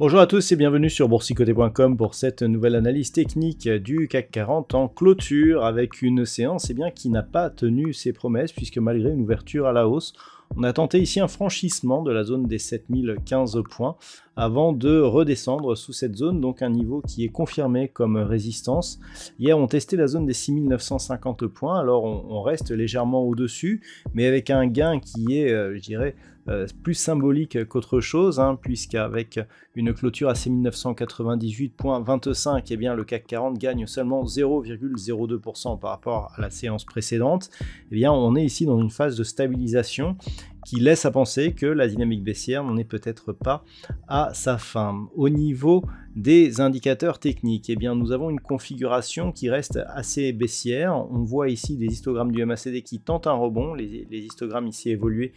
Bonjour à tous et bienvenue sur boursicoté.com pour cette nouvelle analyse technique du CAC 40 en clôture avec une séance qui n'a pas tenu ses promesses puisque malgré une ouverture à la hausse, on a tenté ici un franchissement de la zone des 7015 points avant de redescendre sous cette zone, donc un niveau qui est confirmé comme résistance. Hier, on testait la zone des 6950 points, alors on reste légèrement au-dessus, mais avec un gain qui est, je dirais, plus symbolique qu'autre chose, puisqu'avec une clôture à 6998,25, eh bien, le CAC 40 gagne seulement 0,02% par rapport à la séance précédente. Eh bien, on est ici dans une phase de stabilisation qui laisse à penser que la dynamique baissière n'en est peut-être pas à sa fin. Au niveau des indicateurs techniques, eh bien, nous avons une configuration qui reste assez baissière. On voit ici des histogrammes du MACD qui tentent un rebond. Les histogrammes ici évoluent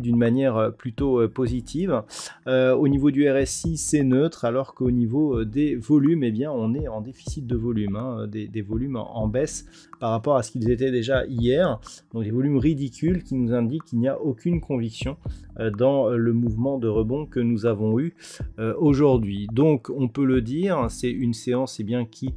d'une manière plutôt positive. Au niveau du RSI, c'est neutre, alors qu'au niveau des volumes, eh bien, on est en déficit de volume, des volumes en baisse par rapport à ce qu'ils étaient déjà hier. Donc des volumes ridicules qui nous indiquent qu'il n'y a aucune conviction dans le mouvement de rebond que nous avons eu aujourd'hui. Donc on peut le dire, c'est une séance qui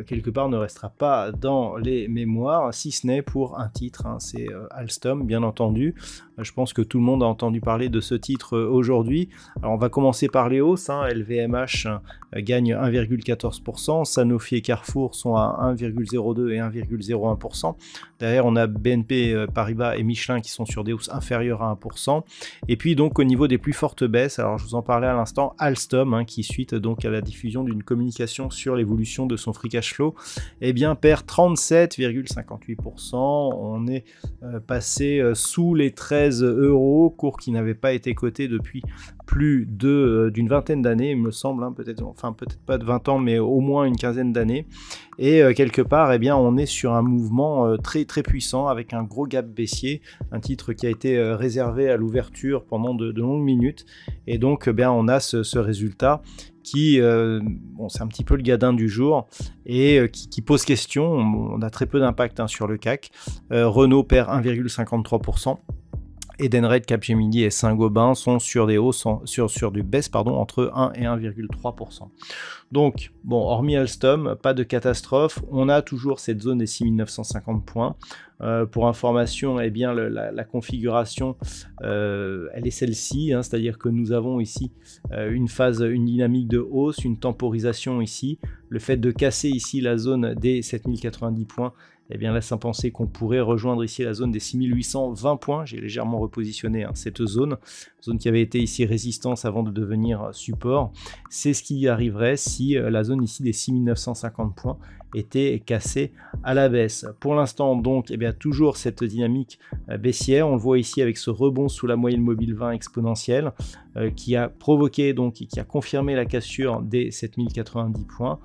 quelque part ne restera pas dans les mémoires, si ce n'est pour un titre, c'est Alstom bien entendu. Je pense que tout le monde a entendu parler de ce titre aujourd'hui. Alors on va commencer par les hausses, LVMH gagne 1,14%, Sanofi et Carrefour sont à 1,02 et 1,01%. Derrière on a BNP Paribas et Michelin qui sont sur des hausses inférieures à 1%. Et puis donc au niveau des plus fortes baisses, alors je vous en parlais à l'instant, Alstom qui suite donc à la diffusion d'une communication sur l'évolution de son free cash flow, perd 37,58%. On est passé sous les 13 €, cours qui n'avait pas été coté depuis plus d'une vingtaine d'années, il me semble, peut-être pas de 20 ans, mais au moins une quinzaine d'années. Et quelque part, on est sur un mouvement très très puissant avec un gros gap baissier, un titre qui a été réservé à l'ouverture pendant de longues minutes. Et donc, on a ce résultat qui, c'est un petit peu le gadin du jour et qui pose question. On a très peu d'impact sur le CAC. Renault perd 1,53%. Edenred, Capgemini et Saint-Gobain sont sur des hausses, sur du baisse entre 1 et 1,3%. Donc, hormis Alstom, pas de catastrophe. On a toujours cette zone des 6950 points. Pour information, la configuration, elle est celle-ci, c'est-à-dire que nous avons ici une dynamique de hausse, une temporisation ici. Le fait de casser ici la zone des 7090 points, laisse à penser qu'on pourrait rejoindre ici la zone des 6820 points. J'ai légèrement repositionné cette zone qui avait été ici résistance avant de devenir support. C'est ce qui arriverait si la zone ici des 6950 points était cassée à la baisse. Pour l'instant donc, toujours cette dynamique baissière. On le voit ici avec ce rebond sous la moyenne mobile 20 exponentielle qui a provoqué qui a confirmé la cassure des 7090 points.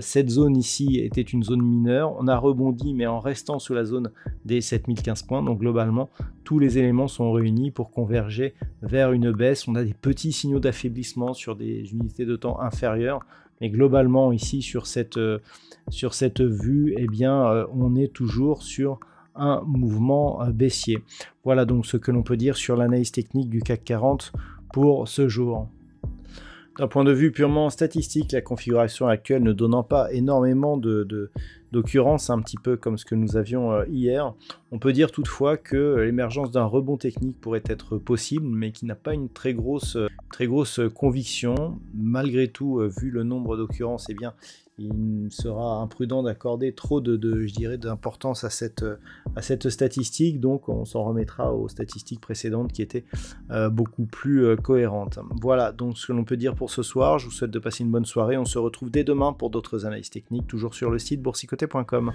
Cette zone ici était une zone mineure. On a rebondi mais en restant sous la zone des 7015 points. Donc globalement, tous les éléments sont réunis pour converger vers une baisse. On a des petits signaux d'affaiblissement sur des unités de temps inférieures. Mais globalement ici sur cette vue, on est toujours sur un mouvement baissier. Voilà donc ce que l'on peut dire sur l'analyse technique du CAC 40 pour ce jour. D'un point de vue purement statistique, la configuration actuelle ne donnant pas énormément d'occurrences, un petit peu comme ce que nous avions hier, on peut dire toutefois que l'émergence d'un rebond technique pourrait être possible, mais qui n'a pas une très grosse conviction. Malgré tout, vu le nombre d'occurrences, il sera imprudent d'accorder trop d'importance à cette statistique, donc on s'en remettra aux statistiques précédentes qui étaient beaucoup plus cohérentes. Voilà donc ce que l'on peut dire pour ce soir. Je vous souhaite de passer une bonne soirée. On se retrouve dès demain pour d'autres analyses techniques, toujours sur le site boursicoté.com.